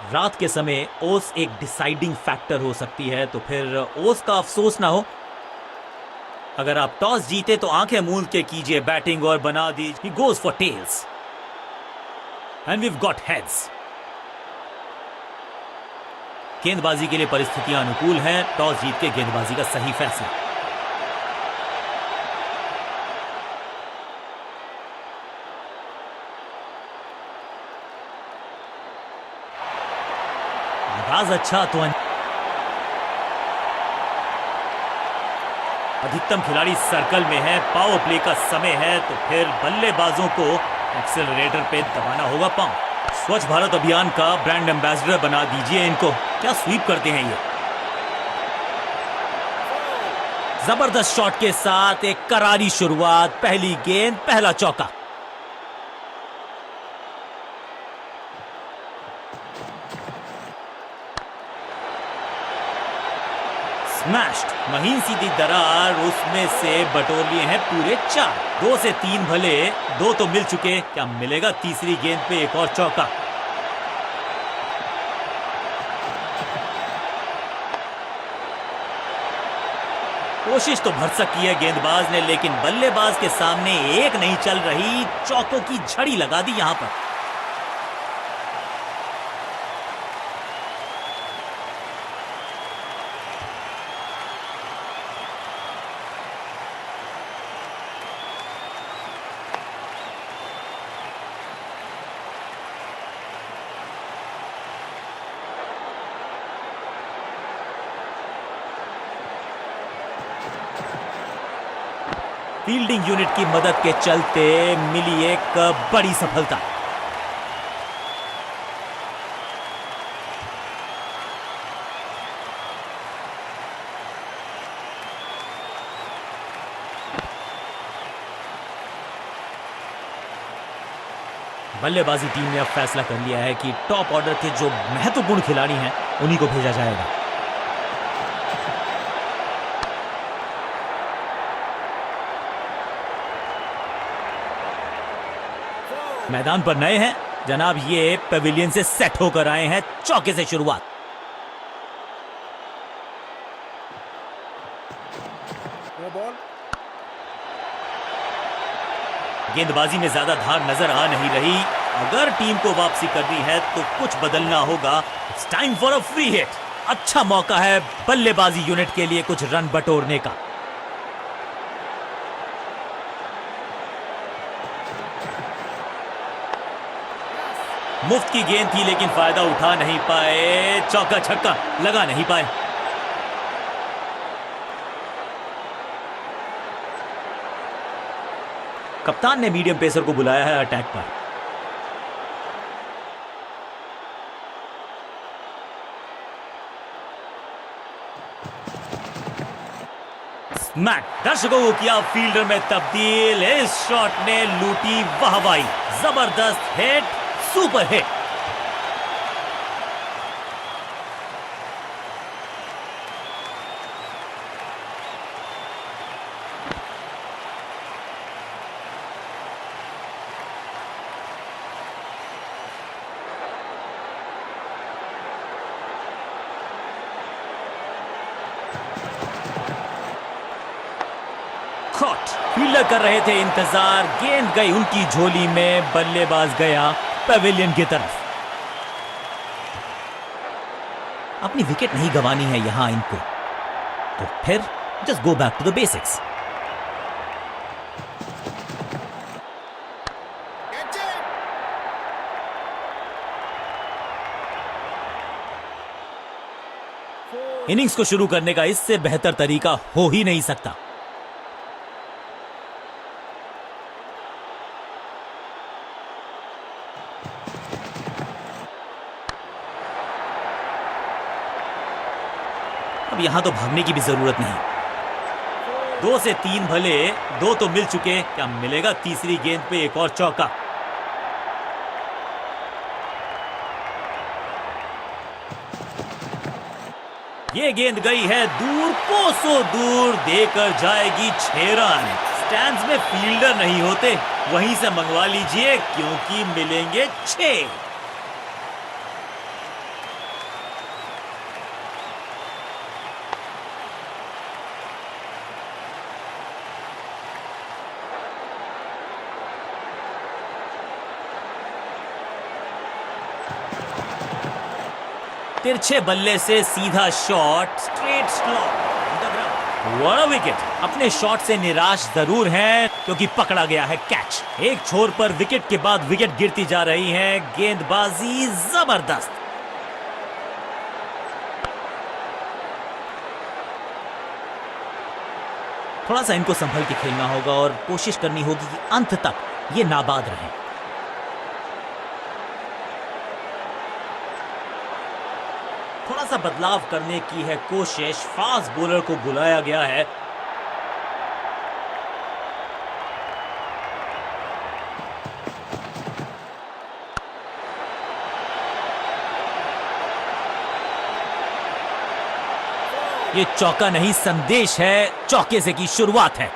रात के समय ओस एक डिसाइडिंग फैक्टर हो सकती है, तो फिर ओस का अफसोस ना हो। अगर आप टॉस जीते तो आंखें मूंद के कीजिए बैटिंग और बना दीजिए। He goes for tails and we've got heads. गेंदबाजी के लिए परिस्थितियां अनुकूल हैं। टॉस जीत के गेंदबाजी का सही फैसला। आगाज अच्छा तो अधिकतम खिलाड़ी सर्कल में है, पावर प्ले का समय है, तो फिर बल्लेबाजों को एक्सेलरेटर पे दबाना होगा पांव। स्वच्छ भारत अभियान का ब्रांड एम्बेसडर बना दीजिए इनको। क्या स्वीप करते हैं ये। जबरदस्त शॉट के साथ एक करारी शुरुआत। पहली गेंद पहला चौका। स्मैश्ड, महीन सीधी दरार, उसमें से बटोर लिए हैं पूरे 4। 2 से 3 भले, 2 तो मिल चुके। क्या मिलेगा तीसरी गेंद पे एक और चौका। कोशिश तो भरसक की है गेंदबाज ने, लेकिन बल्लेबाज के सामने एक नहीं चल रही। चौकों की झड़ी लगा दी यहां पर। फील्डिंग यूनिट की मदद के चलते मिली एक बड़ी सफलता। बल्लेबाजी टीम ने अब फैसला कर लिया है कि टॉप ऑर्डर के जो महत्वपूर्ण खिलाड़ी हैं उन्हीं को भेजा जाएगा। मैदान पर नए हैं जनाब, ये पेविलियन से सेट होकर आए हैं। चौके से शुरुआत। गेंदबाजी में ज्यादा धार नजर आ नहीं रही। अगर टीम को वापसी करनी है तो कुछ बदलना होगा। It's time for a free hit. अच्छा मौका है बल्लेबाजी यूनिट के लिए कुछ रन बटोरने का। मुफ्त की गेंद थी लेकिन फायदा उठा नहीं पाए। चौका छक्का लगा नहीं पाए। कप्तान ने मीडियम पेसर को बुलाया है अटैक पर। स्मैक, दर्शकों को किया फील्डर में तब्दील। इस शॉट ने लूटी वाहवाही। जबरदस्त hit, super hit. Caught, fielder कर रहे थे इंतजार। गेंद गई उनकी झोली में। बल्लेबाज गया पेविलियन की तरफ। अपनी विकेट नहीं गंवानी है यहां इनको, तो फिर just go back to the basics. Innings को शुरू करने का इससे बेहतर तरीका हो ही नहीं सकता। अब यहां तो भागने की भी जरूरत नहीं। 2 से 3 भले, 2 तो मिल चुके। क्या मिलेगा तीसरी गेंद पे एक और चौका। ये गेंद गई है दूर, कोसों दूर, देकर जाएगी 6 रन। स्टैंड्स में फील्डर नहीं होते, वहीं से मंगवा लीजिए क्योंकि मिलेंगे 6। तिरछे बल्ले से सीधा shot, straight slog, what a wicket. अपने शॉट से निराश जरूर हैं क्योंकि पकड़ा गया है कैच। एक छोर पर विकेट के बाद विकेट गिरती जा रही है। गेंदबाजी जबरदस्त। थोड़ा सा इनको संभल के खेलना होगा और कोशिश करनी होगी कि अंत तक ये नाबाद रहें। थोड़ा सा बदलाव करने की है कोशिश। फास्ट बॉलर को बुलाया गया है। ये चौका नहीं, संदेश है, चौके से की शुरुआत है।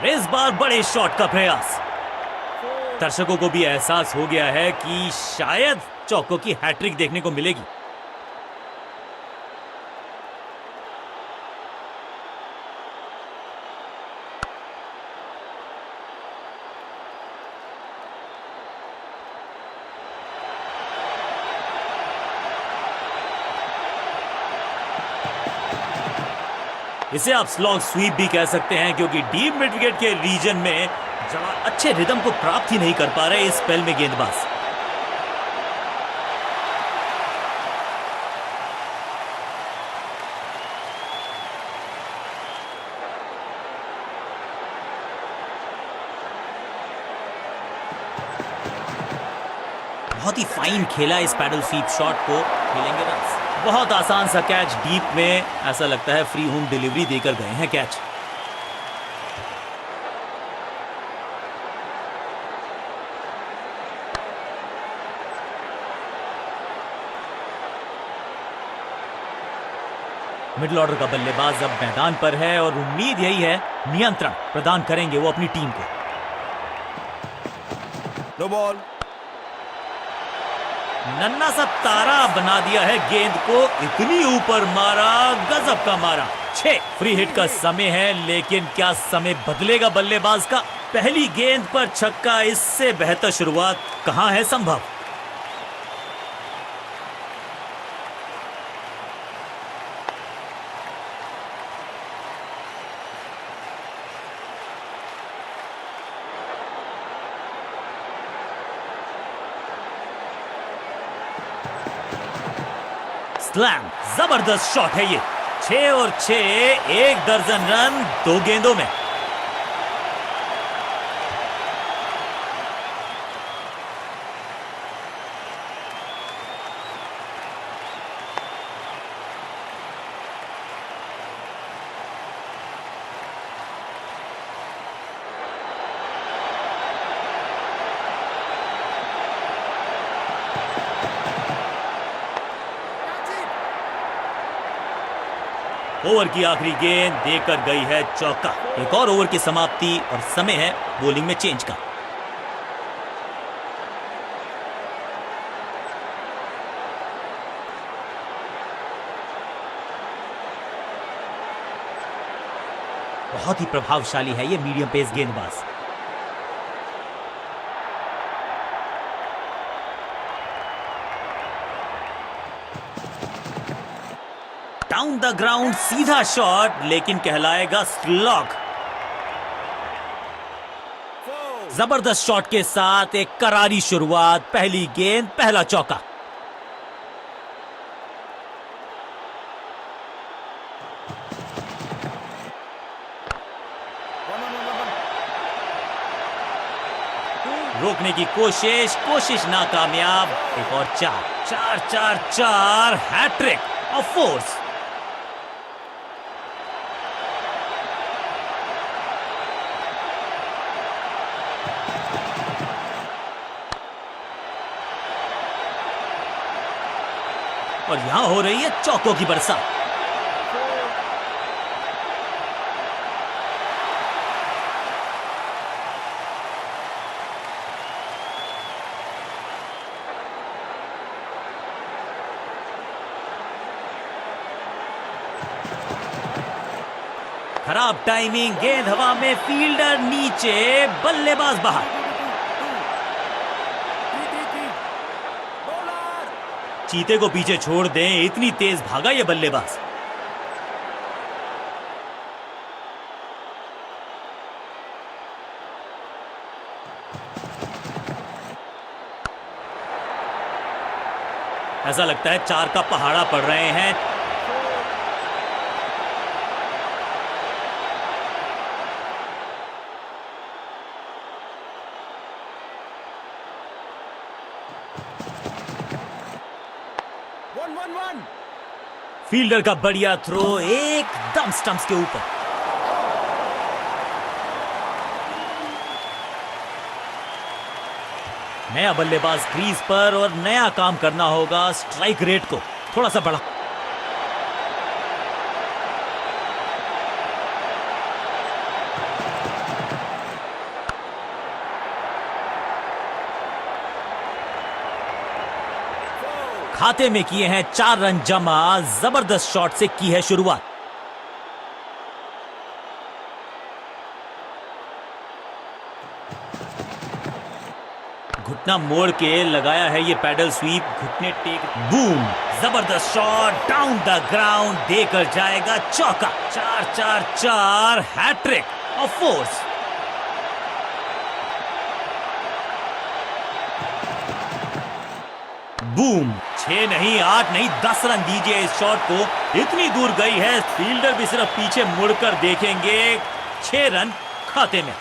इस बार बड़े शॉट का प्रयास। दर्शकों को भी एहसास हो गया है कि शायद चौकों की हैट्रिक देखने को मिलेगी। इसे आप स्लॉग स्वीप भी कह सकते हैं क्योंकि डीप मिड विकेट के रीजन में अच्छे रिदम को प्राप्त ही नहीं कर पा रहे इस स्पेल में गेंदबाज। बहुत ही फाइन खेला इस पैडल स्वीप शॉट को, खेलेंगे रन्स। बहुत आसान सा कैच डीप में, ऐसा लगता है फ्री होम डिलीवरी देकर गए हैं कैच। मिडिल ऑर्डर का बल्लेबाज अब मैदान पर है और उम्मीद यही है नियंत्रण प्रदान करेंगे वो अपनी टीम को। No ball. नन्ना सा तारा बना दिया है गेंद को, इतनी ऊपर मारा, गजब का मारा। 6 फ्री हिट का समय है, लेकिन क्या समय बदलेगा बल्लेबाज का? पहली गेंद पर छक्का, इससे बेहतर शुरुआत कहां है संभव। स्लैम, जबरदस्त शॉट है ये। 6 और 6, 1 दर्जन रन 2 गेंदों में। ओवर की आखिरी गेंद देकर गई है चौका। एक और ओवर की समाप्ति और समय है बॉलिंग में चेंज का। बहुत ही प्रभावशाली है ये मीडियम पेस गेंदबाज। डाउन द ग्राउंड सीधा शॉट, लेकिन कहलाएगा स्लॉग। जबरदस्त शॉट के साथ एक करारी शुरुआत, पहली गेंद पहला चौका। रोकने की कोशिश नाकामयाब। एक और 4 हैट्रिक ऑफ फोर्स। और यहां हो रही है चौकों की बरसात। खराब टाइमिंग, गेंद हवा में, फील्डर नीचे, बल्लेबाज बाहर। चीते को पीछे छोड़ दें, इतनी तेज भागा ये बल्लेबाज। ऐसा लगता है 4 का पहाड़ा पड़ रहे हैं। फील्डर का बढ़िया थ्रो एकदम स्टंप्स के ऊपर। नया बल्लेबाज क्रीज पर और नया काम करना होगा, स्ट्राइक रेट को थोड़ा सा बढ़ा। खाते में किए हैं 4 रन जमा, जबरदस्त शॉट से की है शुरुआत। घुटना मोड़ के लगाया है ये पैडल स्वीप, घुटने टेक, बूम, जबरदस्त शॉट डाउन द ग्राउंड, देकर जाएगा चौका। 4-4-4 हैट्रिक ऑफ फोर्स। बूम, 6 नहीं 8 नहीं 10 रन दीजिए इस शॉट को, इतनी दूर गई है, फील्डर भी सिर्फ पीछे मुड़कर देखेंगे। 6 रन खाते में।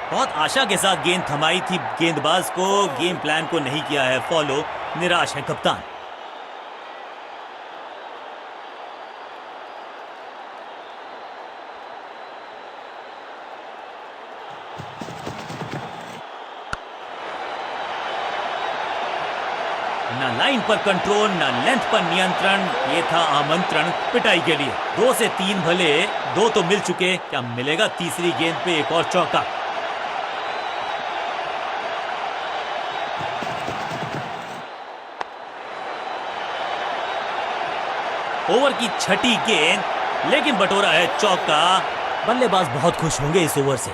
बहुत आशा के साथ गेंद थमाई थी गेंदबाज को, गेम प्लान को नहीं किया है फॉलो, निराश है कप्तान। ना लाइन पर कंट्रोल, ना लेंथ पर नियंत्रण, ये था आमंत्रण पिटाई के लिए। 2 से 3 भले, 2 तो मिल चुके, क्या मिलेगा तीसरी गेंद पे एक और चौका। ओवर की छठी गेंद, लेकिन बटोरा है चौका। बल्लेबाज बहुत खुश होंगे इस ओवर से।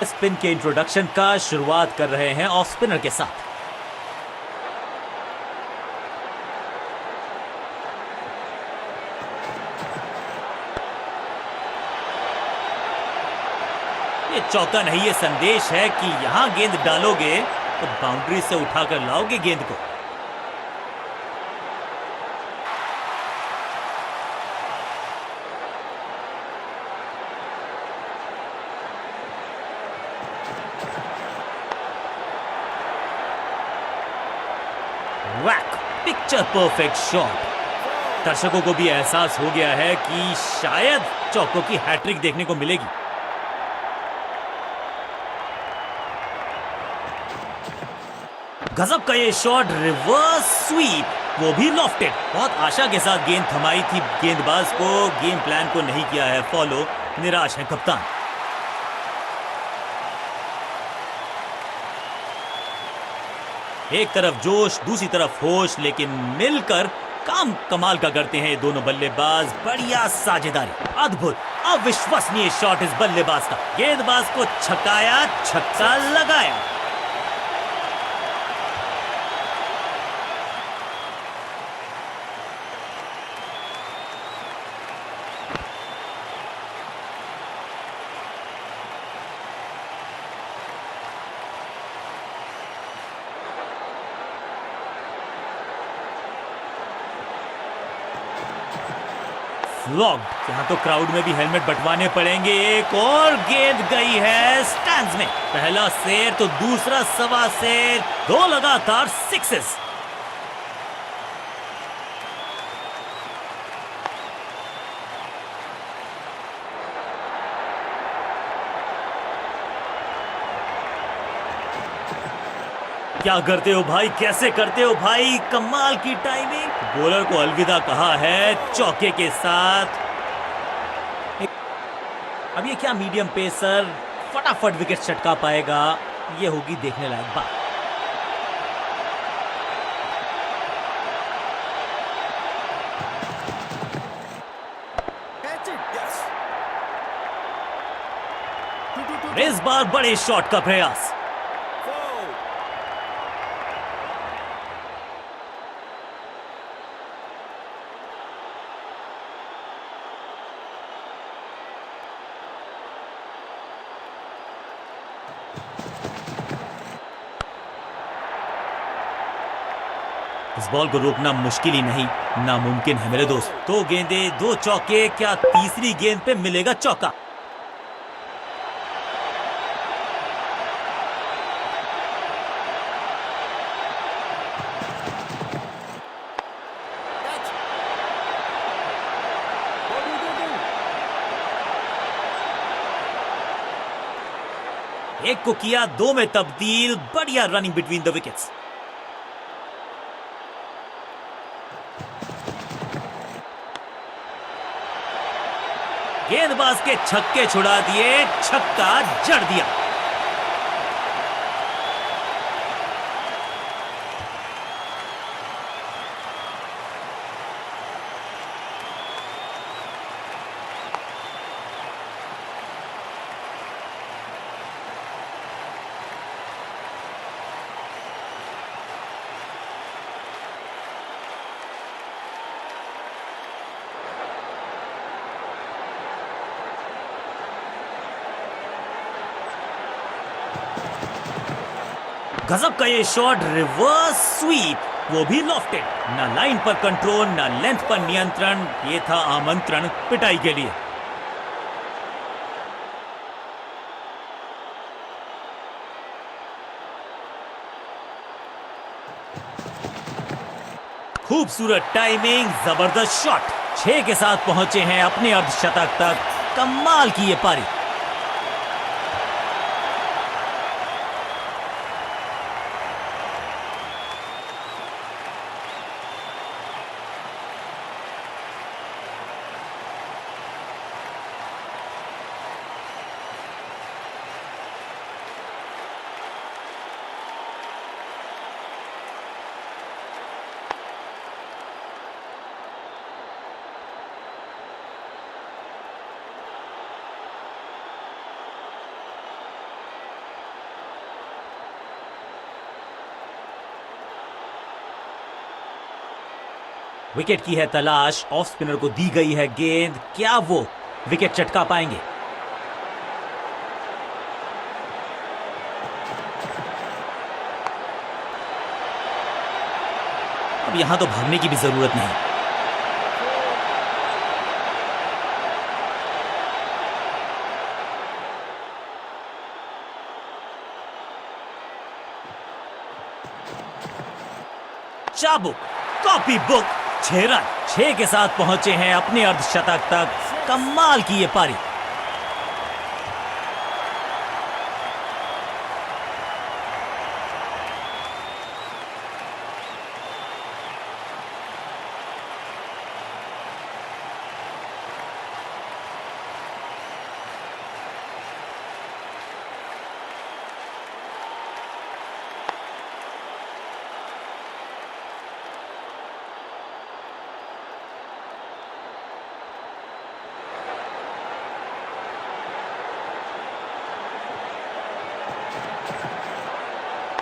स्पिन के इंट्रोडक्शन का शुरुआत कर रहे हैं ऑफ स्पिनर के साथ। ये चौका नहीं, ये संदेश है कि यहां गेंद डालोगे तो बाउंड्री से उठाकर लाओगे गेंद को। वैक, पिक्चर परफेक्ट शॉट। दर्शकों को भी एहसास हो गया है कि शायद चौकों की हैट्रिक देखने को मिलेगी। गजब का ये शॉट, रिवर्स स्वीप, वो भी लॉफ्टेड। बहुत आशा के साथ गेंद थमाई थी गेंदबाज को, गेम प्लान को नहीं किया है फॉलो, निराश है कप्तान। एक तरफ जोश, दूसरी तरफ होश, लेकिन मिलकर काम कमाल का करते हैं ये दोनों बल्लेबाज। बढ़िया साझेदारी, अद्भुत अविश्वसनीय शॉट इस बल्लेबाज का। गेंदबाज को छकाया, छक्का लगाया। फ्लॉग्ड। यहाँ तो क्राउड में भी हेलमेट बंटवाने पड़ेंगे। एक और गेंद गई है स्टैंड्स में। पहला शेर तो दूसरा सवा शेर, दो लगातार सिक्सेस। क्या करते हो भाई, कैसे करते हो भाई, कमाल की टाइमिंग। बॉलर को अलविदा कहा है चौके के साथ। अब ये क्या मीडियम पेसर फटाफट विकेट चटका पाएगा, ये होगी देखने लायक बात। इस बार बड़े शॉट का प्रयास। इस बॉल को रोकना मुश्किल ही नहीं, नामुमकिन है मेरे दोस्त। दो गेंदे, दो चौके, क्या तीसरी गेंद पे मिलेगा चौका? एक को किया दो में तब्दील। बढ़िया रनिंग बिटवीन द विकेट्स। गेंदबाज के छक्के छुड़ा दिए, छक्का जड़ दिया। गजब का ये शॉट, रिवर्स स्वीप, वो भी लॉफ्टेड। ना लाइन पर कंट्रोल, ना लेंथ पर नियंत्रण। ये था आमंत्रण पिटाई के लिए। खूबसूरत टाइमिंग, जबरदस्त शॉट। 6 के साथ पहुंचे हैं अपने अर्धशतक तक। कमाल की ये पारी। विकेट की है तलाश। ऑफ स्पिनर को दी गई है गेंद, क्या वो विकेट चटका पाएंगे? अब यहां तो भागने की भी जरूरत नहीं। चाबुक, कॉपी बुक। 6 रन, 6 के साथ पहुंचे हैं अपने अर्धशतक तक। कमाल की ये पारी।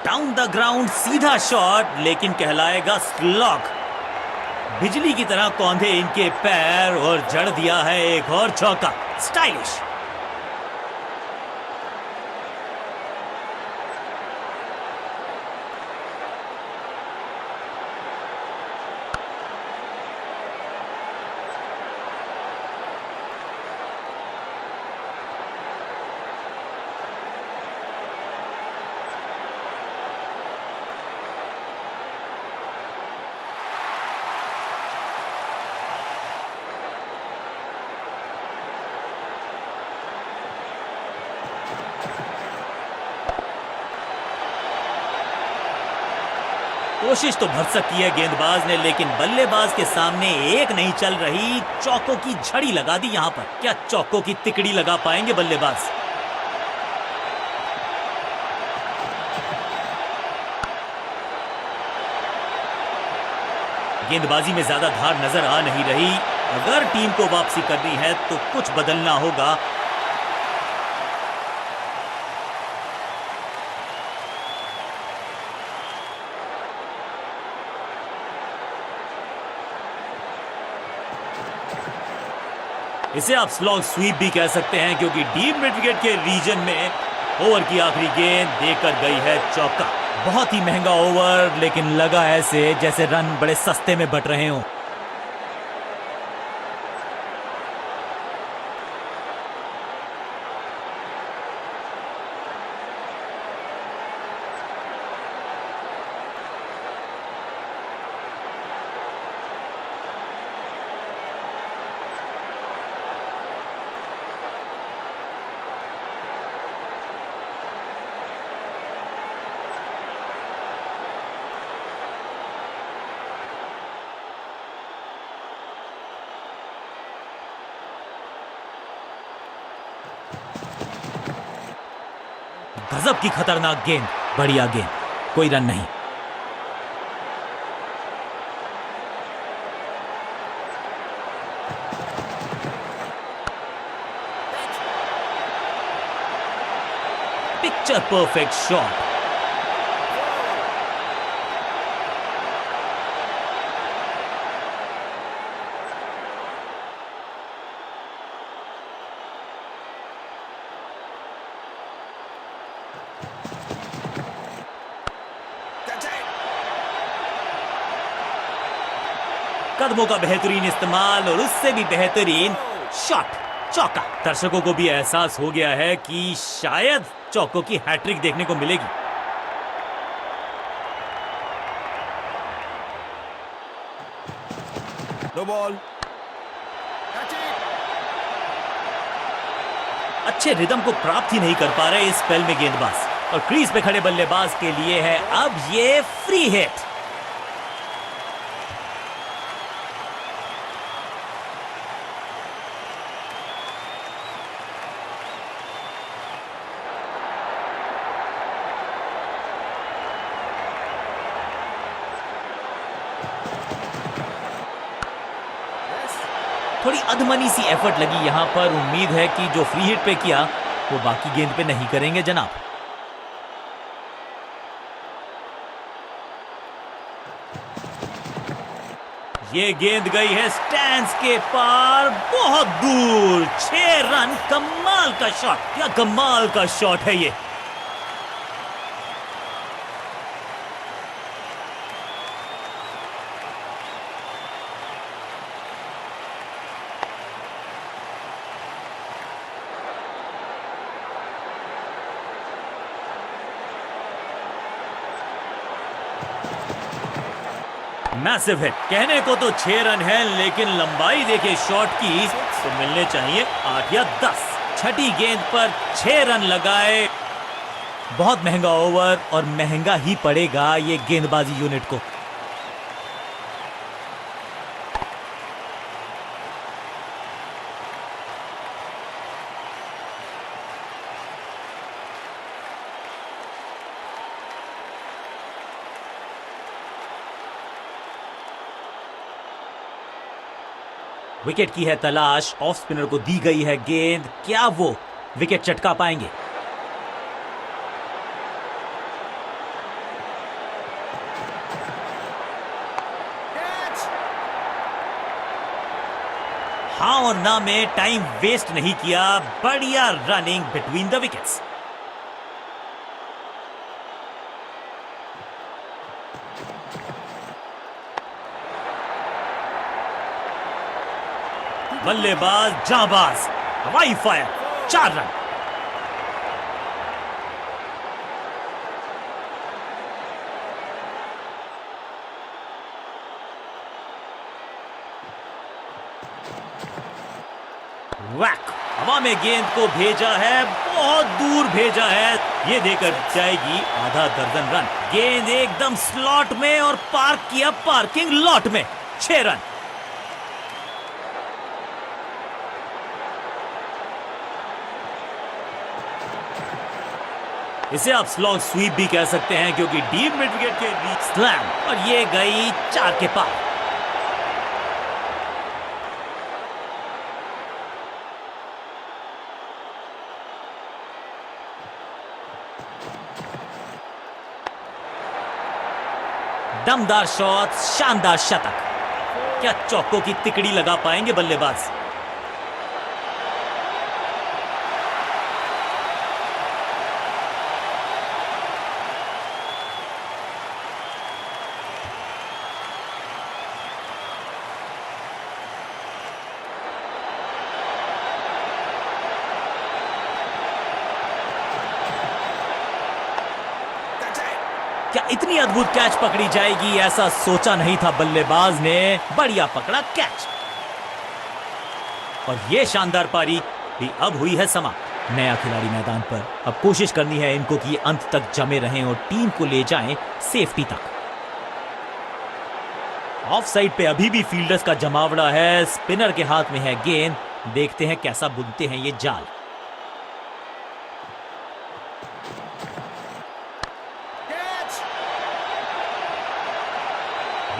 डाउन द ग्राउंड सीधा शॉट, लेकिन कहलाएगा स्लॉग। बिजली की तरह कौंधे इनके पैर और जड़ दिया है एक और चौका। स्टाइलिश। कोशिश तो भरसक की है गेंदबाज ने, लेकिन बल्लेबाज के सामने एक नहीं चल रही। चौकों की झड़ी लगा दी यहां पर। क्या चौकों की तिकड़ी लगा पाएंगे बल्लेबाज? गेंदबाजी में ज्यादा धार नजर आ नहीं रही। अगर टीम को वापसी करनी है तो कुछ बदलना होगा। इसे आप स्लॉग स्वीप भी कह सकते हैं, क्योंकि डीप मिड विकेट के रीजन में ओवर की आखिरी गेंद देकर गई है चौका। बहुत ही महंगा ओवर, लेकिन लगा ऐसे जैसे रन बड़े सस्ते में बट रहे हों। गजब की खतरनाक गेंद, बढ़िया गेंद, कोई रन नहीं। Picture perfect shot. कदमों का बेहतरीन इस्तेमाल और उससे भी बेहतरीन शॉट, चौका। दर्शकों को भी एहसास हो गया है कि शायद चौकों की हैट्रिक देखने को मिलेगी। No ball. अच्छे रिदम को प्राप्त ही नहीं कर पा रहे इस स्पेल में गेंदबाज, और क्रीज पे खड़े बल्लेबाज के लिए है अब ये फ्री हिट। थोड़ी अधमनी सी एफर्ट लगी यहां पर। उम्मीद है कि जो फ्री हिट पे किया वो बाकी गेंद पे नहीं करेंगे जनाब। ये गेंद गई है स्टैंड्स के पार, बहुत दूर, 6 रन। कमाल का शॉट, क्या कमाल का शॉट है ये। Massive hit. कहने को तो 6 रन है, लेकिन लंबाई देखे शॉट की तो मिलने चाहिए 8 या 10। छठी गेंद पर 6 रन लगाए। बहुत महंगा ओवर, और महंगा ही पड़ेगा ये गेंदबाजी यूनिट को। विकेट की है तलाश, ऑफ स्पिनर को दी गई है गेंद। क्या वो विकेट चटका पाएंगे? हाँ और ना में टाइम वेस्ट नहीं किया। बढ़िया रनिंग बिटवीन द विकेट्स। बल्लेबाज जाबाज, हवाई फायर, 4 रन। वैक, हवा में गेंद को भेजा है। बहुत दूर भेजा है, ये देकर जाएगी आधा दर्जन रन। गेंद एकदम स्लॉट में और पार्क किया पार्किंग लॉट में। 6 रन। इसे आप स्लॉग स्वीप भी कह सकते हैं क्योंकि डीप मिड विकेट के बीच स्लैम और ये गई 4 के पार। दमदार शॉट, शानदार शतक। क्या चौकों की तिकड़ी लगा पाएंगे बल्लेबाज? क्या इतनी अद्भुत कैच पकड़ी जाएगी, ऐसा सोचा नहीं था बल्लेबाज ने। बढ़िया पकड़ा कैच। और ये शानदार पारी भी अब हुई है समाप्त। नया खिलाड़ी मैदान पर, अब कोशिश करनी है इनको कि अंत तक जमे रहें और टीम को ले जाएं सेफ्टी तक। ऑफ साइड पे अभी भी फील्डर्स का जमावड़ा है। स्पिनर के हाथ में है गेंद, देखते हैं कैसा बुनते हैं ये जाल।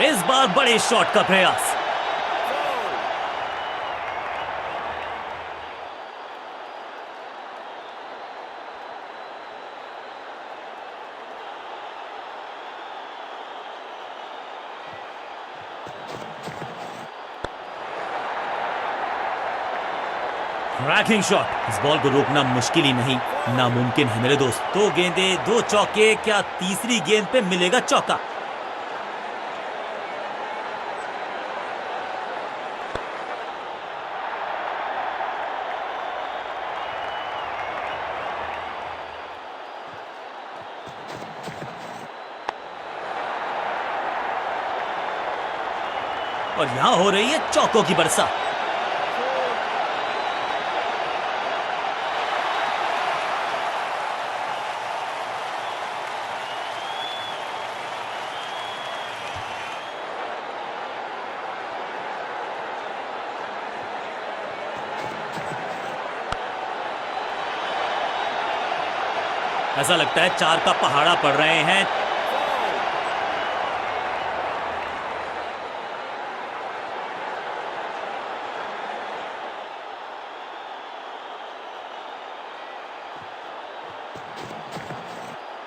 इस बार बड़े शॉट का प्रयास। Cracking shot. इस बॉल को रोकना मुश्किल ही नहीं, नामुमकिन है मेरे दोस्त। 2 गेंदे 2 चौके, क्या तीसरी गेंद पे मिलेगा चौका? और यहां हो रही है चौकों की बरसात। ऐसा लगता है 4 का पहाड़ा पड़ रहे हैं।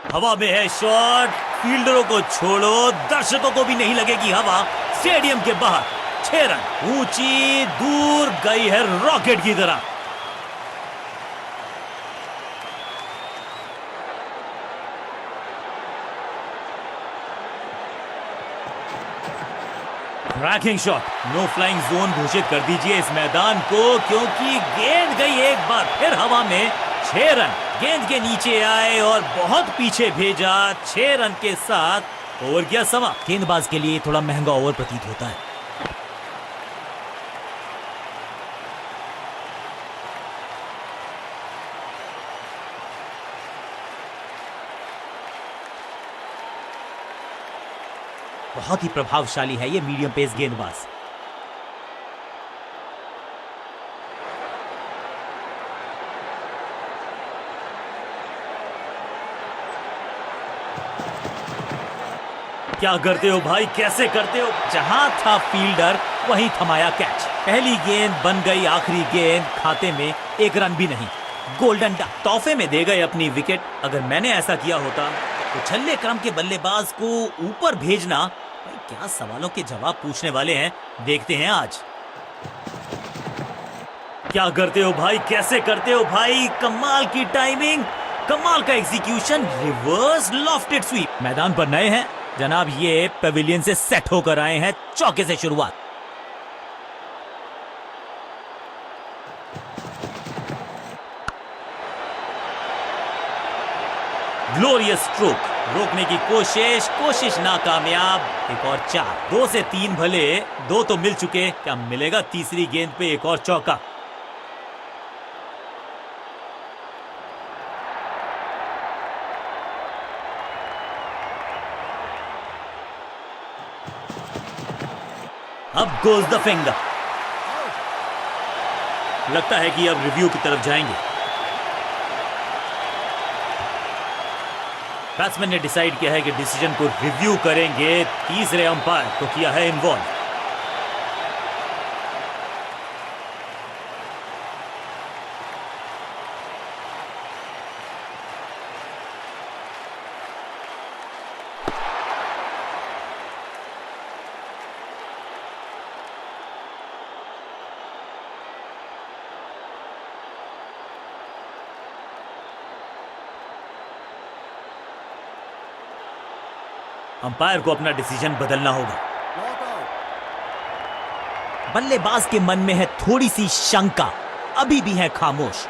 हवा में है शॉट। फील्डरों को छोड़ो, दर्शकों को भी नहीं लगेगी हवा। स्टेडियम के बाहर 6 रन। ऊंची दूर गई है रॉकेट की तरह। Cracking shot. No flying zone घोषित कर दीजिए इस मैदान को, क्योंकि गेंद गई एक बार फिर हवा में। 6 रन। गेंद के नीचे आए और बहुत पीछे भेजा। 6 रन के साथ ओवर गया समा। गेंदबाज के लिए थोड़ा महंगा ओवर प्रतीत होता है। बहुत ही प्रभावशाली है ये मीडियम पेस गेंदबाज। क्या करते हो भाई, कैसे करते हो? जहां था फील्डर वहीं थमाया कैच। पहली गेंद बन गई आखिरी गेंद। खाते में 1 रन भी नहीं। गोल्डन डक तोहफे में दे गए अपनी विकेट। अगर मैंने ऐसा किया होता तो छल्ले क्रम के बल्लेबाज को ऊपर भेजना। भाई क्या सवालों के जवाब पूछने वाले हैं, देखते हैं आज। क्या करते हो भाई, कैसे करते हो भाई? कमाल की टाइमिंग, कमाल का एग्जीक्यूशन, रिवर्स लॉफ्टेड स्वीप। मैदान पर नए हैं जनाब, ये पेविलियन से सेट होकर आए हैं। चौके से शुरुआत। Glorious stroke. रोकने की कोशिश नाकामयाब। एक और 4। 2 से 3 भले, 2 तो मिल चुके। क्या मिलेगा तीसरी गेंद पे एक और चौका? goes the finger. लगता है कि अब रिव्यू की तरफ जाएंगे. बैट्समैन ने डिसाइड किया है कि डिसीजन को रिव्यू करेंगे. तीसरे अंपायर को किया है इन्वॉल्व. अंपायर को अपना डिसीजन बदलना होगा. बल्लेबाज के मन में है थोड़ी सी शंका. अभी भी है खामोश.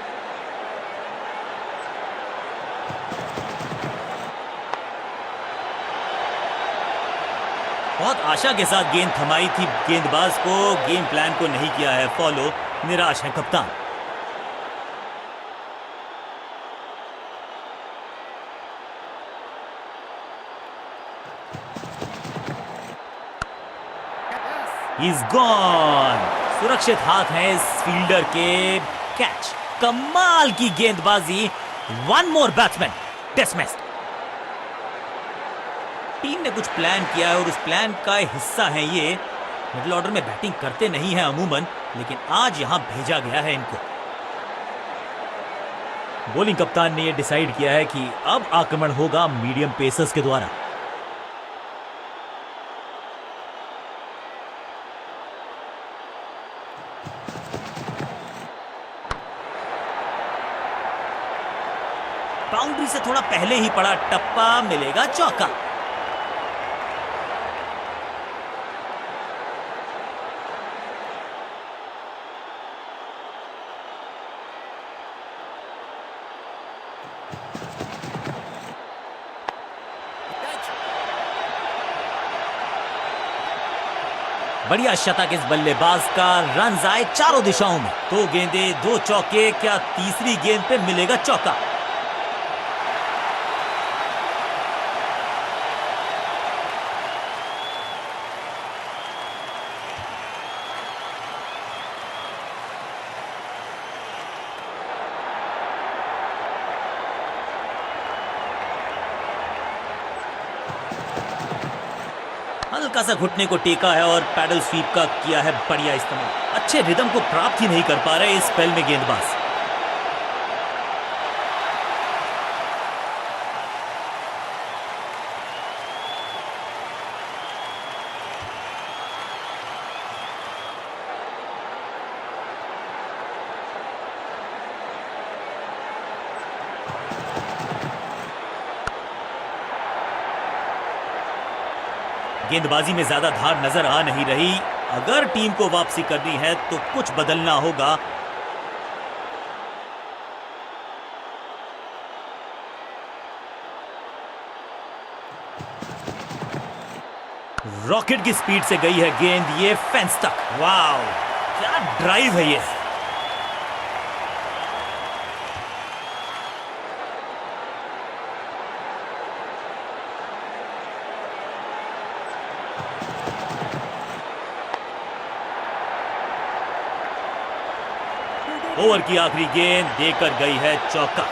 बहुत आशा के साथ गेंद थमाई थी गेंदबाज को. गेम प्लान को नहीं किया है फॉलो. निराश है कप्तान. He's gone. सुरक्षित हाथ है इस फील्डर के. कैच. कमाल की गेंदबाजी. One more batsman dismissed. Team ने कुछ प्लान किया है और उस प्लान का हिस्सा है ये. मिडिल ऑर्डर में बैटिंग करते नहीं है अमूमन, लेकिन आज यहां भेजा गया है इनको. बॉलिंग कप्तान ने यह डिसाइड किया है कि अब आक्रमण होगा मीडियम पेसर्स के द्वारा. बाउंड्री से थोड़ा पहले ही पड़ा टप्पा. मिलेगा चौका. बढ़िया शतक इस बल्लेबाज का. रन आए चारों दिशाओं में. 2 गेंदे 2 चौके. क्या तीसरी गेंद पे मिलेगा चौका? हल्का सा घुटने को टेका है और पैडल स्वीप का किया है बढ़िया इस्तेमाल. अच्छे रिदम को प्राप्त ही नहीं कर पा रहे इस स्पेल में गेंदबाज. गेंदबाजी में ज्यादा धार नजर आ नहीं रही. अगर टीम को वापसी करनी है तो कुछ बदलना होगा. रॉकेट की स्पीड से गई है गेंद. ये फेंस तक. वाव, क्या ड्राइव है ये. ओवर की आखिरी गेंद देकर गई है चौका.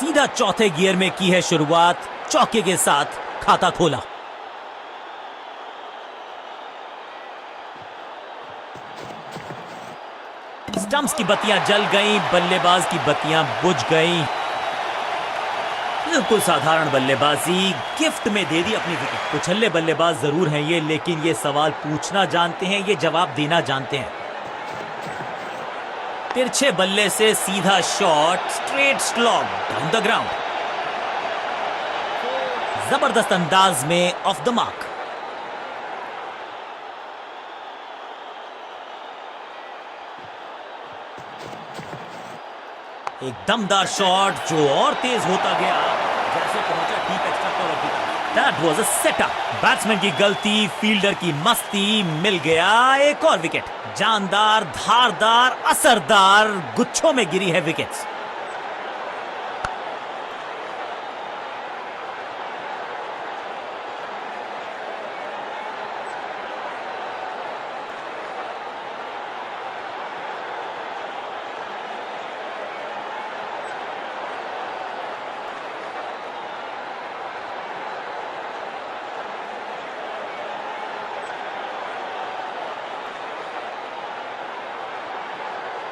सीधा चौथे गियर में की है शुरुआत. चौके के साथ खाता खोला. स्टंप्स की बत्तियां जल गईं. बल्लेबाज की बत्तियां बुझ गईं. बिल्कुल साधारण बल्लेबाजी. गिफ्ट में दे दी अपनी विकेट. कुछल्ले बल्लेबाज जरूर हैं ये, लेकिन ये सवाल पूछना जानते हैं, ये जवाब देना जानते हैं. तिरछे बल्ले से सीधा shot, straight slog down the ground. जबरदस्त अंदाज में ऑफ द मार्क। एक दमदार शॉट जो और तेज होता गया, जैसे पहुंचा डीप एक्स्ट्रा कवर की तरफ। That was a setup. Batsman की गलती, फील्डर की मस्ती, मिल गया एक और विकेट। जानदार, धारदार, असरदार गुच्छों में गिरी है विकेट्स।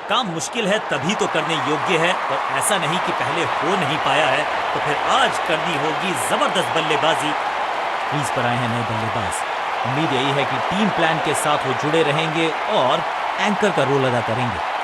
काम मुश्किल है तभी तो करने योग्य है, और ऐसा नहीं कि पहले हो नहीं पाया है तो फिर आज करनी होगी जबरदस्त बल्लेबाजी। क्रीज पर आए हैं नए बल्लेबाज। उम्मीद यही है कि टीम प्लान के साथ वो जुड़े रहेंगे और एंकर का रोल अदा करेंगे।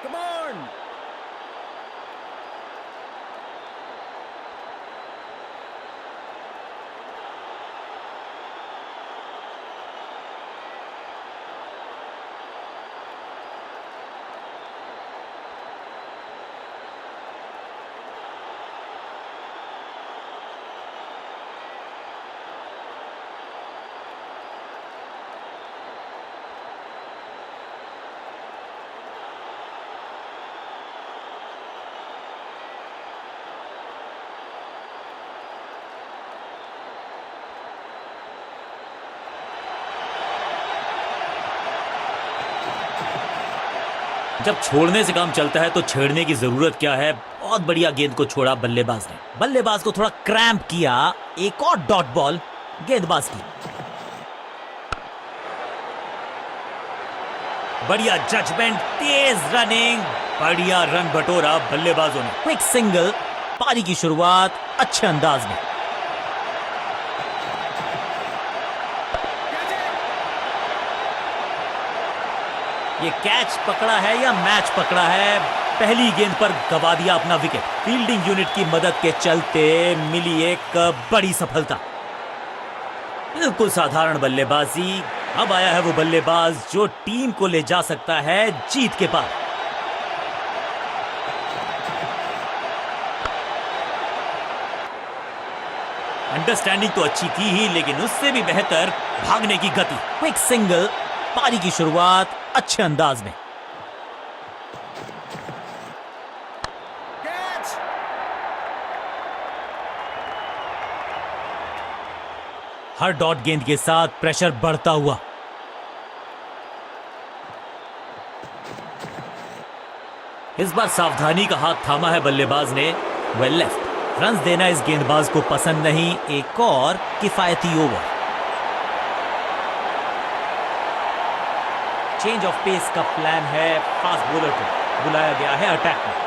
Come on! जब छोड़ने से काम चलता है तो छेड़ने की जरूरत क्या है। बहुत बढ़िया गेंद को छोड़ा बल्लेबाज ने। बल्लेबाज को थोड़ा क्रैम्प किया। एक और डॉट बॉल गेंदबाज की। बढ़िया जजमेंट, तेज रनिंग, बढ़िया रन बटोरा बल्लेबाजों ने। क्विक सिंगल, पारी की शुरुआत अच्छे अंदाज में। ये कैच पकड़ा है या मैच पकड़ा है, पहली गेंद पर गवा दिया अपना विकेट। फील्डिंग यूनिट की मदद के चलते मिली एक बड़ी सफलता। बिल्कुल साधारण बल्लेबाजी। अब आया है वो बल्लेबाज जो टीम को ले जा सकता है जीत के पार। अंडरस्टैंडिंग तो अच्छी की ही, लेकिन उससे भी बेहतर भागने की गति। क्विक सिंगल, पारी की शुरुआत अच्छे अंदाज में। हर डॉट गेंद के साथ प्रेशर बढ़ता हुआ। इस बार सावधानी का हाथ थामा है बल्लेबाज ने। Well left. रन्स देना इस गेंदबाज को पसंद नहीं। एक और किफायती ओवर। चेंज ऑफ पेस का प्लान है। फास्ट बॉलर को बुलाया गया है अटैक में।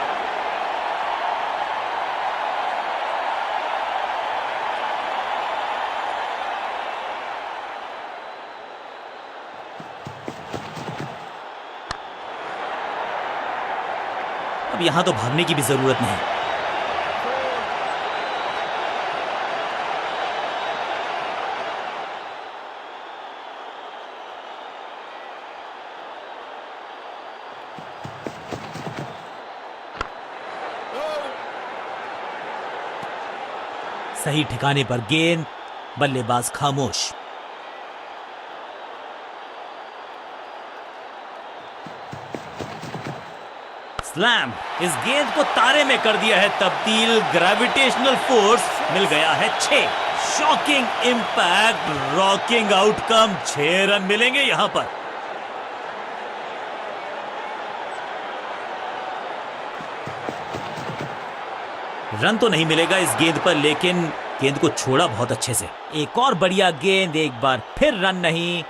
अब यहां तो भागने की भी जरूरत नहीं। सही ठिकाने पर गेंद, बल्लेबाज खामोश। स्लैम। इस गेंद को तारे में कर दिया है तब्दील। ग्रेविटेशनल फोर्स मिल गया है 6। Shocking impact, rocking outcome. 6 run मिलेंगे यहां पर। रन तो नहीं मिलेगा इस गेंद पर, लेकिन गेंद को छोड़ा बहुत अच्छे से। एक और बढ़िया गेंद, एक बार फिर रन नहीं।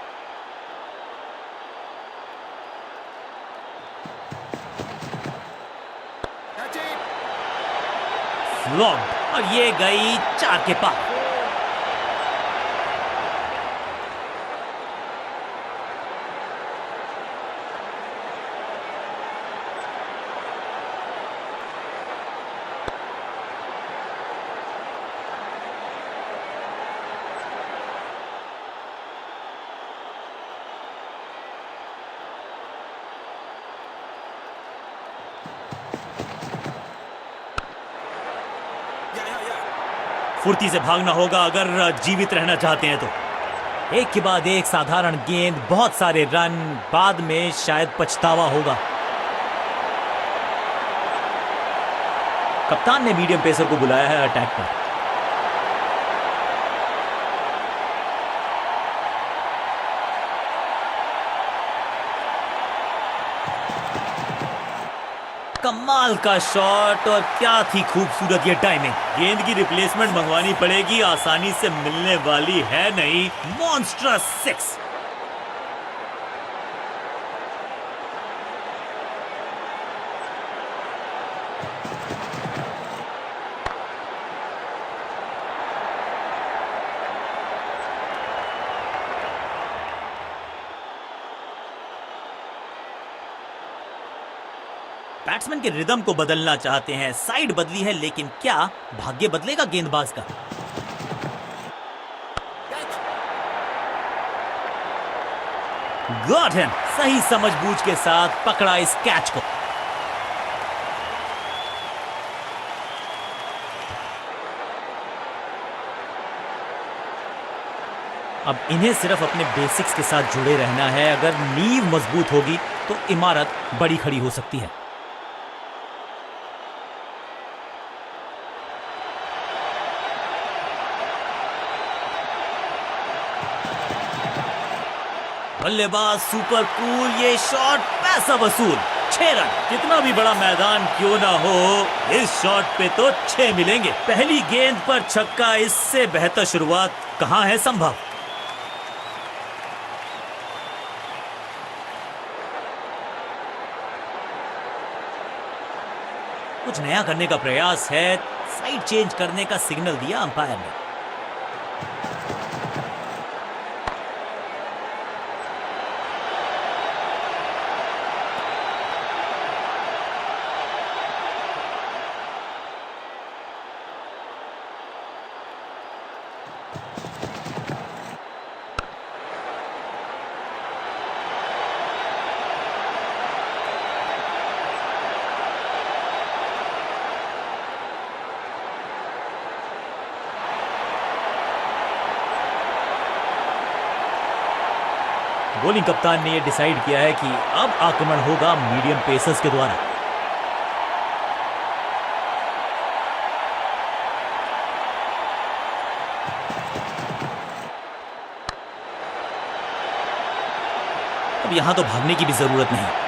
लॉक्ड और ये गई 4 के पार। फुर्ती से भागना होगा अगर जीवित रहना चाहते हैं तो। एक के बाद एक साधारण गेंद, बहुत सारे रन, बाद में शायद पछतावा होगा। कप्तान ने मीडियम पेसर को बुलाया है अटैक पर। कमाल का शॉट और क्या थी खूबसूरत ये टाइमिंग। गेंद की रिप्लेसमेंट मंगवानी पड़ेगी, आसानी से मिलने वाली है नहीं। मॉन्स्ट्रस 6। बैट्समैन के रिदम को बदलना चाहते हैं। साइड बदली है, लेकिन क्या भाग्य बदलेगा गेंदबाज का? Got him. सही समझबूझ के साथ पकड़ा इस कैच को। अब इन्हें सिर्फ अपने बेसिक्स के साथ जुड़े रहना है। अगर नींव मजबूत होगी तो इमारत बड़ी खड़ी हो सकती है। बल्लेबाज सुपर कूल, ये शॉट पैसा वसूल। 6 रन। कितना भी बड़ा मैदान क्यों ना हो, इस शॉट पे तो 6 मिलेंगे। पहली गेंद पर छक्का, इससे बेहतर शुरुआत कहां है संभव। कुछ नया करने का प्रयास है। साइड चेंज करने का सिग्नल दिया अंपायर ने। बॉलिंग कप्तान ने यह डिसाइड किया है कि अब आक्रमण होगा मीडियम पेसर्स के द्वारा। अब यहां तो भागने की भी जरूरत नहीं।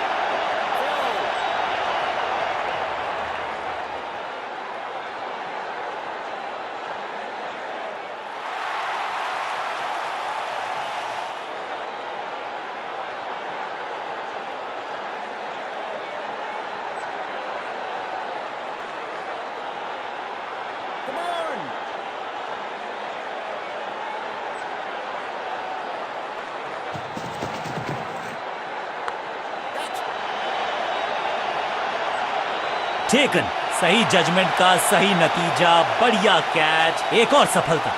टेकन। सही जजमेंट का सही नतीजा, बढ़िया कैच, एक और सफलता।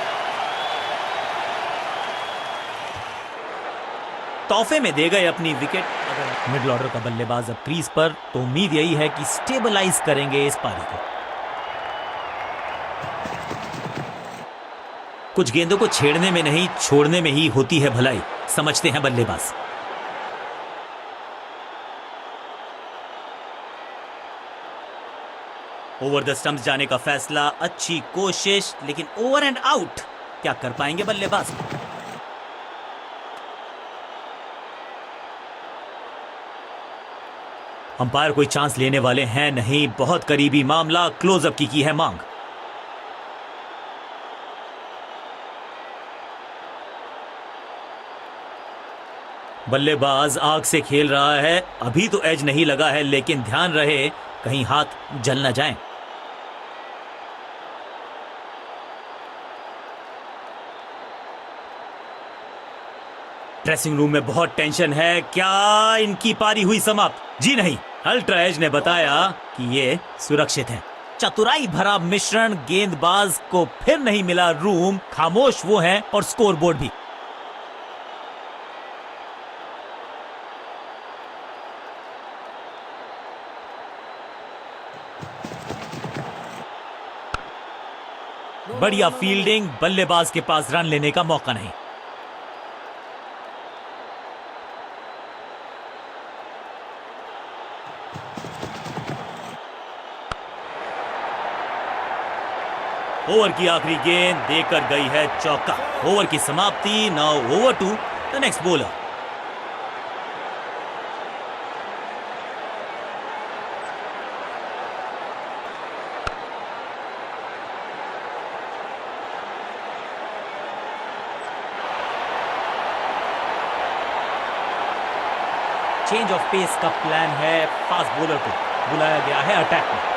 तोहफे में दे गए अपनी विकेट। अगर मिडिल ऑर्डर का बल्लेबाज अब क्रीज पर, तो उम्मीद यही है कि स्टेबलाइज करेंगे इस पारी को। कुछ गेंदों को छेड़ने में नहीं, छोड़ने में ही होती है भलाई, समझते हैं बल्लेबाज। ओवर द स्टंप्स जाने का फैसला, अच्छी कोशिश, लेकिन ओवर एंड आउट। क्या कर पाएंगे बल्लेबाज? अंपायर कोई चांस लेने वाले हैं नहीं। बहुत करीबी मामला, क्लोजअप की है मांग। बल्लेबाज आग से खेल रहा है। अभी तो एज नहीं लगा है, लेकिन ध्यान रहे कहीं हाथ जल न जाए। ड्रेसिंग रूम में बहुत टेंशन है। क्या इनकी पारी हुई समाप्त? जी नहीं, अल्ट्रा एज ने बताया कि ये सुरक्षित है। चतुराई भरा मिश्रण, गेंदबाज को फिर नहीं मिला रूम, खामोश वो हैं और स्कोरबोर्ड भी। बढ़िया फील्डिंग, बल्लेबाज के पास रन लेने का मौका नहीं। ओवर की आखिरी गेंद देकर गई है चौका। ओवर की समाप्ति। Now over to the next bowler. Change of pace का प्लान है। फास्ट बॉलर को बुलाया गया है अटैक में।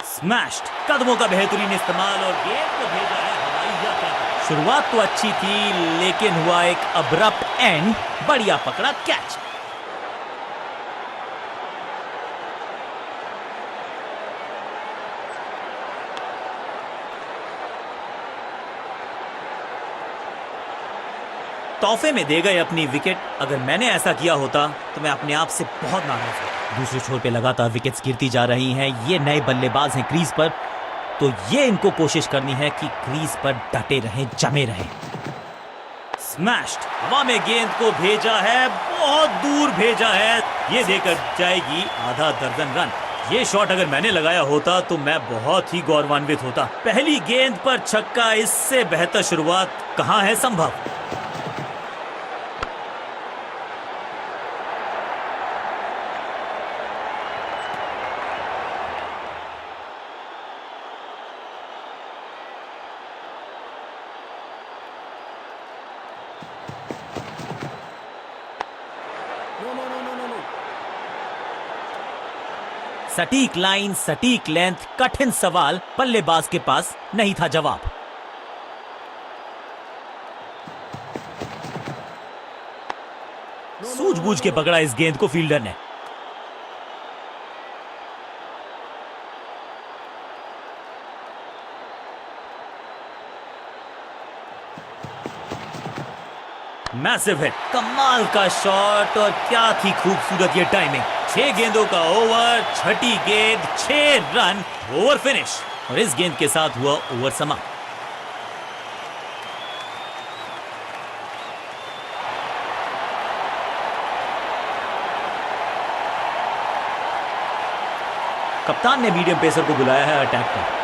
स्मैश्ड, कदमों का बेहतरीन इस्तेमाल और गेंद को भेजा है हवाई यात्रा पर। शुरुआत तो अच्छी थी लेकिन हुआ एक अब्रप्ट एंड। बढ़िया पकड़ा कैच। तोहफे में दे गए अपनी विकेट। अगर मैंने ऐसा किया होता तो मैं अपने आप से बहुत नाराज हूं। दूसरे छोर पे लगातार विकेट्स गिरती जा रही हैं। ये नए बल्लेबाज हैं क्रीज पर, तो ये इनको कोशिश करनी है कि क्रीज पर डटे रहें, जमे रहें। स्मैश्ड, हवा में गेंद को भेजा है, बहुत दूर भेजा है। ये देकर जाएगी आधा दर्जन रन। ये शॉट अगर मैंने लगाया होता तो मैं बहुत ही गौरवान्वित होता। पहली गेंद पर छक्का, इससे बेहतर शुरुआत कहां है संभव। No. सटीक लाइन, सटीक लेंथ, कठिन सवाल, बल्लेबाज के पास नहीं था जवाब। सूझबूझ के पकड़ा इस गेंद को फील्डर ने। मैसिव हिट, कमाल का शॉट और क्या थी खूबसूरत ये टाइमिंग। 6 गेंदों का ओवर, छठी गेंद 6 रन, ओवर फिनिश। और इस गेंद के साथ हुआ ओवर समाप्त। कप्तान ने मीडियम पेसर को बुलाया है अटैक पर।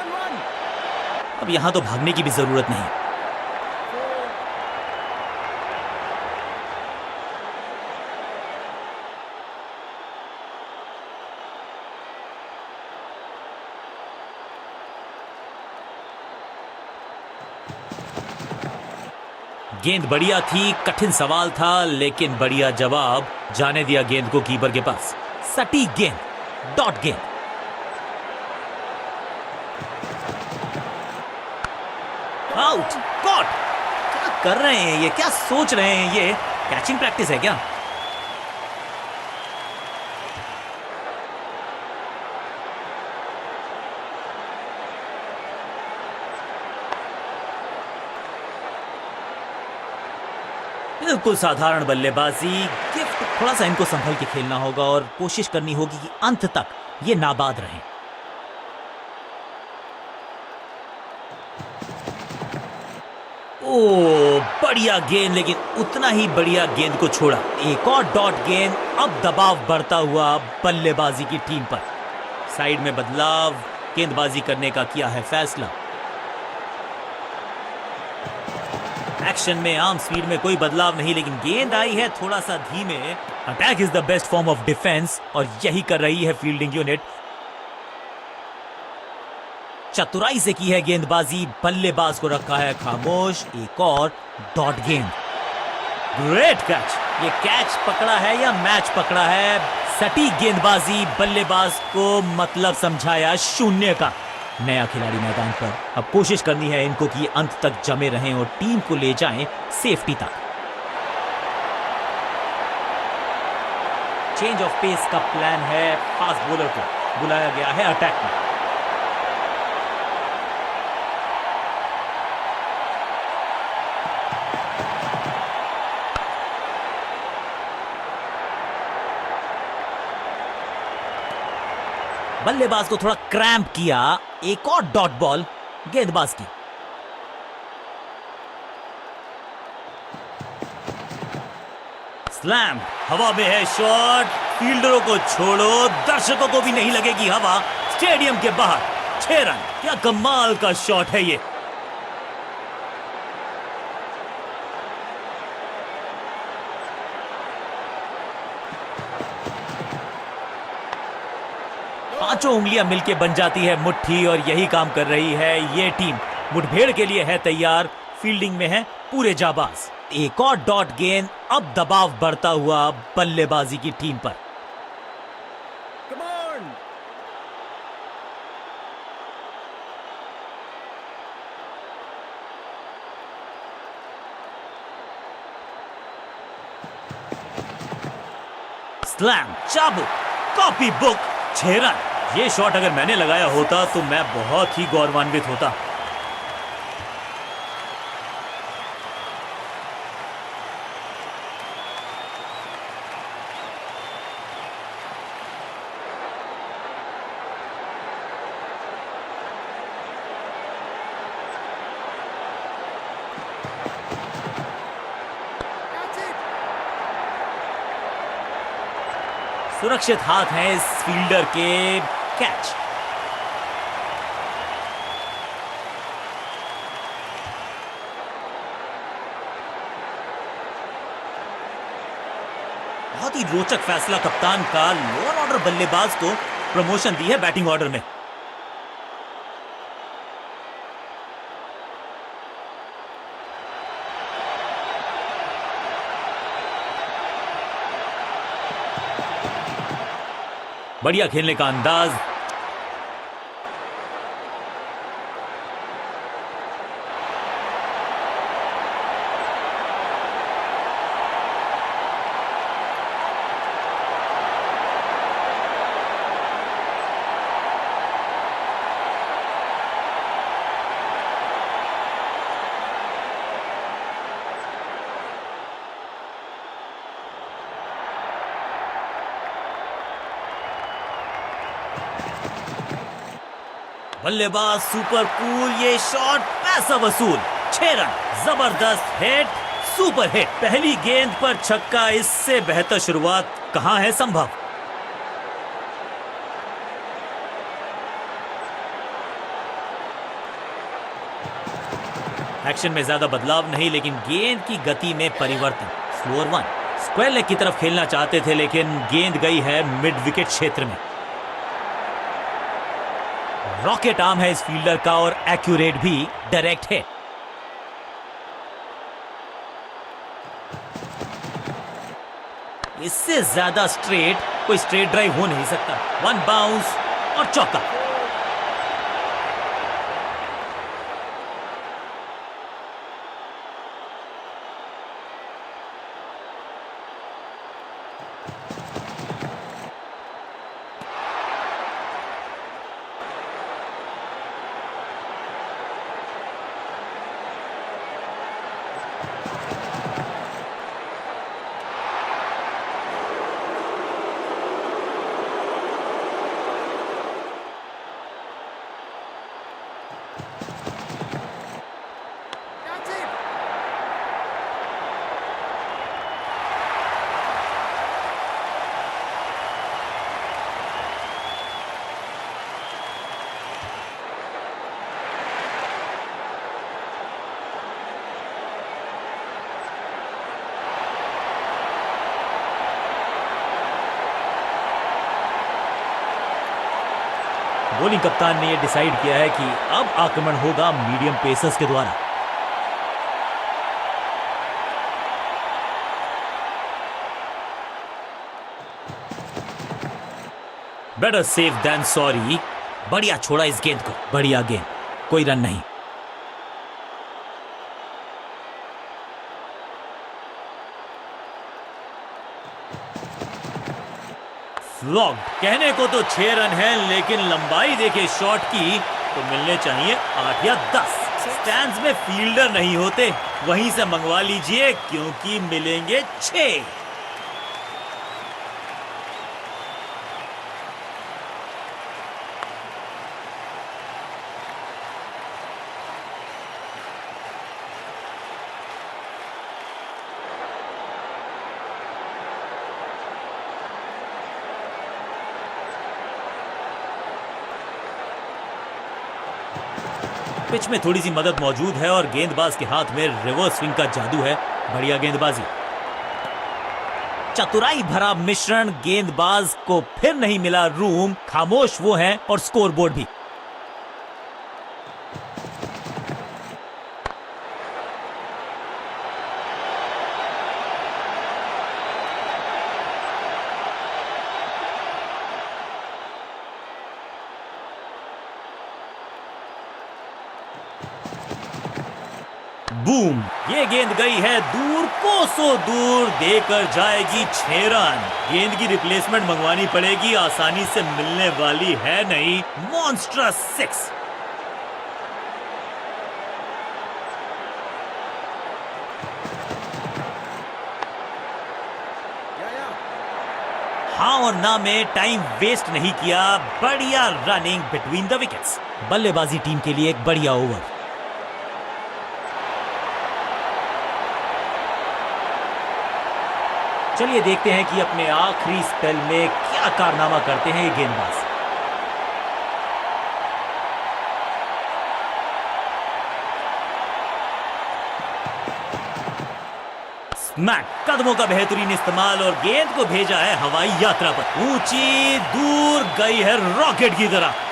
Run. अब यहां तो भागने की भी जरूरत नहीं। गेंद बढ़िया थी, कठिन सवाल था लेकिन बढ़िया जवाब। जाने दिया गेंद को कीपर के पास। सटीक गेंद, डॉट गेंद। Out, caught. क्या कर रहे हैं ये, क्या सोच रहे हैं ये? कैचिंग प्रैक्टिस है क्या? बिल्कुल साधारण बल्लेबाजी। गिफ्ट, थोड़ा सा इनको संभल के खेलना होगा और कोशिश करनी होगी कि अंत तक ये नाबाद रहें। ओ, बढ़िया गेंद, लेकिन उतना ही बढ़िया गेंद को छोड़ा। एक और डॉट गेंद। अब दबाव बढ़ता हुआ बल्लेबाजी की टीम पर। साइड में बदलाव, गेंदबाजी करने का किया है फैसला। एक्शन में आर्म स्पीड में कोई बदलाव नहीं, लेकिन गेंद आई है थोड़ा सा धीमे। Attack is the best form of defence और यही कर रही है फील्डिंग यूनिट। चतुराई से की है गेंदबाजी, बल्लेबाज को रखा है खामोश। एक और डॉट गेंद। Great catch. ये कैच पकड़ा है या मैच पकड़ा है? सटीक गेंदबाजी, बल्लेबाज को मतलब समझाया शून्य का। नया खिलाड़ी मैदान पर, अब कोशिश करनी है इनको कि अंत तक जमे रहें और टीम को ले जाएं सेफ्टी तक। चेंज ऑफ पेस का प्लान है। फास्ट बॉलर को बुलाया गया है अटैक में। बल्लेबाज को थोड़ा क्रैम्प किया। एक और डॉट बॉल गेंदबाज की। स्लैम। हवा में है शॉट। फील्डरों को छोड़ो, दर्शकों को भी नहीं लगेगी हवा। स्टेडियम के बाहर 6 रन। क्या कमाल का शॉट है ये। पांचों उंगलियां मिलके बन जाती है मुट्ठी और यही काम कर रही है ये टीम। मुठभेड़ के लिए है तैयार, फील्डिंग में है पूरे जाबाज। एक और डॉट गेंद। अब दबाव बढ़ता हुआ बल्लेबाजी की टीम पर। Come on. स्लैम। चाबुक। Copy book. 6 रन। ये शॉट अगर मैंने लगाया होता तो मैं बहुत ही गौरवान्वित होता। That's it. सुरक्षित हाथ हैं इस फील्डर के। कैच। बहुत ही रोचक फैसला कप्तान का। लोअर ऑर्डर बल्लेबाज को प्रमोशन दी है बैटिंग ऑर्डर में। बढ़िया खेलने का अंदाज। बल्लेबाज सुपर कूल। ये शॉट पैसा वसूल। 6 रन। जबरदस्त हिट। Super hit. पहली गेंद पर छक्का। इससे बेहतर शुरुआत कहां है संभव। एक्शन में ज्यादा बदलाव नहीं, लेकिन गेंद की गति में परिवर्तन। Slower one. स्क्वायर लेग की तरफ खेलना चाहते थे, लेकिन गेंद गई है मिड विकेट क्षेत्र में। रॉकेट आर्म है इस फील्डर का और एक्यूरेट भी। डायरेक्ट है। इससे ज्यादा स्ट्रेट कोई स्ट्रेट ड्राइव हो नहीं सकता। 1 बाउंस और चौका। बॉलिंग कप्तान ने यह डिसाइड किया है कि अब आक्रमण होगा मीडियम पेसर्स के द्वारा। Better safe than sorry. बढ़िया छोड़ा इस गेंद को, बढ़िया गेंद, कोई रन नहीं। फ्लॉग। कहने को तो 6 रन है, लेकिन लंबाई देखे शॉट की तो मिलने चाहिए 8 या 10। स्टैंड्स में फील्डर नहीं होते, वहीं से मंगवा लीजिए क्योंकि मिलेंगे 6। पिच में थोड़ी सी मदद मौजूद है और गेंदबाज के हाथ में रिवर्स स्विंग का जादू है। बढ़िया गेंदबाजी, चतुराई भरा मिश्रण। गेंदबाज को फिर नहीं मिला रूम, खामोश वो हैं और स्कोरबोर्ड भी। बूम, ये गेंद गई है दूर, कोसों दूर, देकर जाएगी 6 रन। गेंद की रिप्लेसमेंट मंगवानी पड़ेगी, आसानी से मिलने वाली है नहीं। मॉन्स्ट्रस 6। हाँ और ना में टाइम वेस्ट नहीं किया। बढ़िया रनिंग बिटवीन द विकेट्स। बल्लेबाजी टीम के लिए एक बढ़िया ओवर। चलिए देखते हैं कि अपने आखिरी स्पेल में क्या कारनामा करते हैं ये गेंदबाज। स्मैक, कदमों का बेहतरीन इस्तेमाल और गेंद को भेजा है हवाई यात्रा पर। ऊंची दूर गई है रॉकेट की तरह।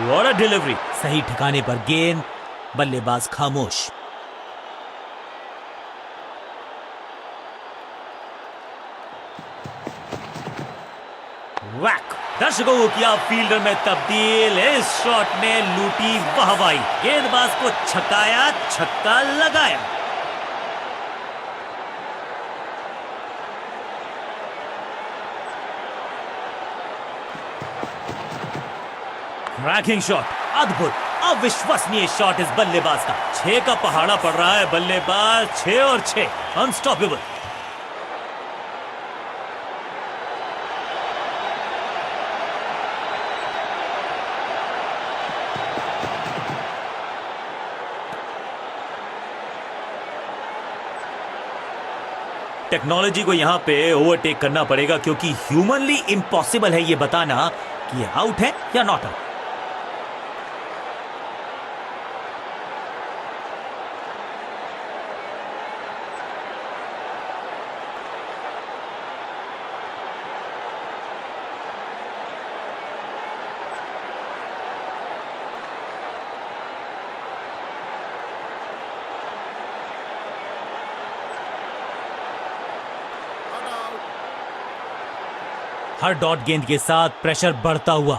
What a delivery! सही ठिकाने पर गेंद, बल्लेबाज खामोश। वैक, दर्शकों को किया फील्डर में तब्दील। इस शॉट ने लूटी वाहवाही। गेंदबाज को छकाया, छक्का लगाया। क्रैकिंग शॉट, अद्भुत, अविश्वसनीय शॉट इस बल्लेबाज का। 6 का पहाड़ा पड़ रहा है बल्लेबाज। 6 और 6, अनस्टॉपेबल। टेक्नोलॉजी को यहां पे ओवरटेक करना पड़ेगा क्योंकि ह्यूमनली इम्पॉसिबल है ये बताना कि आउट है या नॉट आउट। हर डॉट गेंद के साथ प्रेशर बढ़ता हुआ।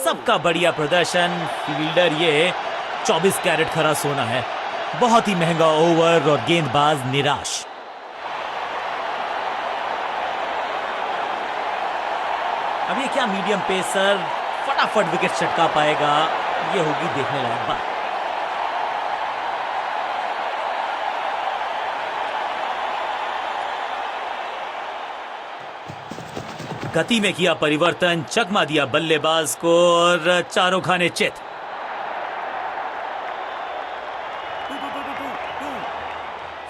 सबका बढ़िया प्रदर्शन। फील्डर ये 24 कैरेट खरा सोना है। बहुत ही महंगा ओवर और गेंदबाज निराश। अब ये क्या मीडियम पेसर फटाफट विकेट चटका पाएगा, ये होगी देखने लायक बात। गति में किया परिवर्तन, चकमा दिया बल्लेबाज को और चारों खाने चित।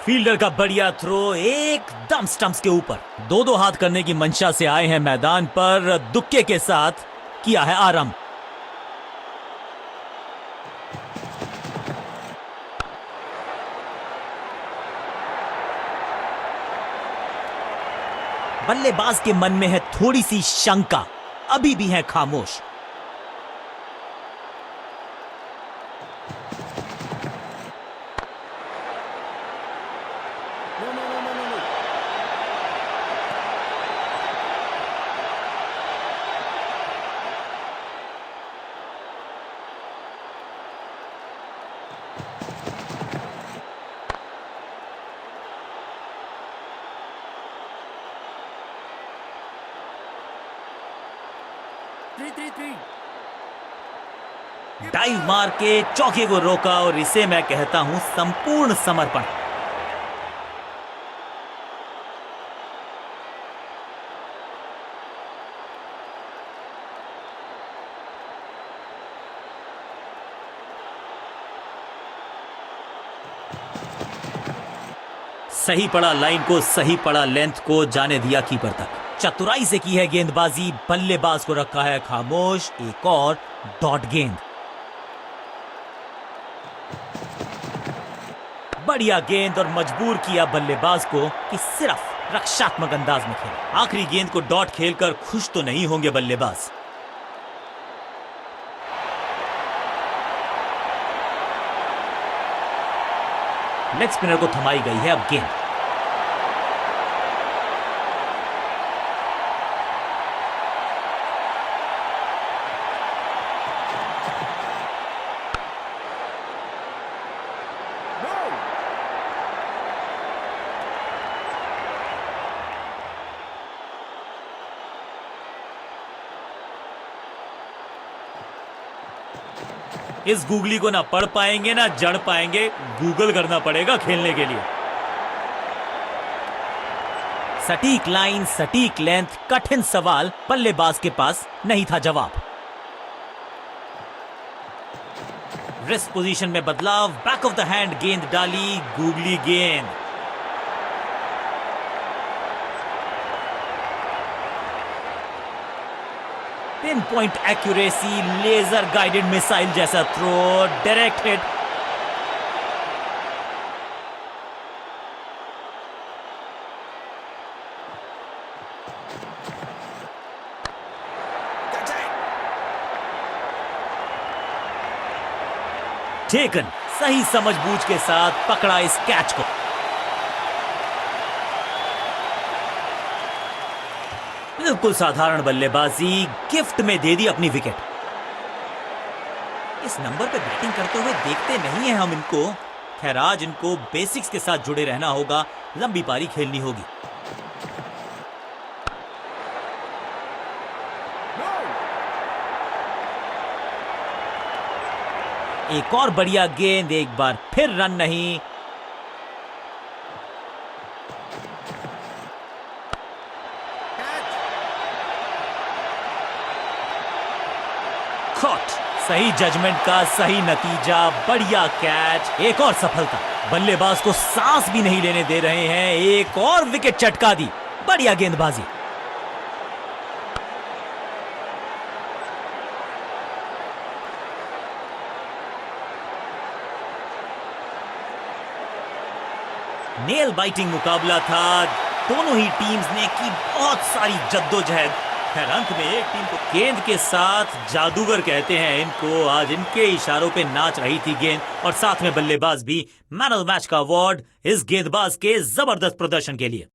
फील्डर का बढ़िया थ्रो एकदम स्टंप्स के ऊपर। दो दो हाथ करने की मंशा से आए हैं मैदान पर, दुक्के के साथ किया है आरंभ। बल्लेबाज के मन में है थोड़ी सी शंका, अभी भी है खामोश। No, no, no, no, no, no. Three. Dive मार के चौके को रोका और इसे मैं कहता हूं संपूर्ण समर्पण। सही पड़ा लाइन को, सही पड़ा लेंथ को, जाने दिया कीपर तक। चतुराई से की है गेंदबाजी, बल्लेबाज को रखा है खामोश। एक और डॉट गेंद। बढ़िया गेंद और मजबूर किया बल्लेबाज को कि सिर्फ रक्षात्मक अंदाज में खेले। आखिरी गेंद को डॉट खेलकर खुश तो नहीं होंगे बल्लेबाज। लेग स्पिनर को थमाई गई है अब गेंद। No. इस गूगली को ना पढ़ पाएंगे ना जड़ पाएंगे, गूगल करना पड़ेगा खेलने के लिए। सटीक लाइन, सटीक लेंथ, कठिन सवाल, बल्लेबाज के पास नहीं था जवाब। रिस्ट पोजीशन में बदलाव, बैक ऑफ द हैंड गेंद डाली, गूगली गेंद। Pin point accuracy, laser guided missile जैसा थ्रो, डायरेक्ट हिट। टेकन, सही समझबूझ के साथ पकड़ा इस कैच को। बिल्कुल साधारण बल्लेबाजी, गिफ्ट में दे दी अपनी विकेट। इस नंबर पे बैटिंग करते हुए देखते नहीं है हम इनको। खैर आज इनको बेसिक्स के साथ जुड़े रहना होगा, लंबी पारी खेलनी होगी। No. एक और बढ़िया गेंद, एक बार फिर रन नहीं। Catch. कॉट, सही जजमेंट का सही नतीजा, बढ़िया कैच, एक और सफलता। बल्लेबाज को सांस भी नहीं लेने दे रहे हैं, एक और विकेट चटका दी। बढ़िया गेंदबाजी। नेल बाइटिंग मुकाबला था। दोनों ही टीम्स ने की बहुत सारी जद्दोजहद। खैर अंत में एक टीम को गेंद के साथ जादूगर कहते हैं इनको। आज इनके इशारों पे नाच रही थी गेंद और साथ में बल्लेबाज भी। मैन ऑफ द मैच का अवार्ड इस गेंदबाज के जबरदस्त प्रदर्शन के लिए।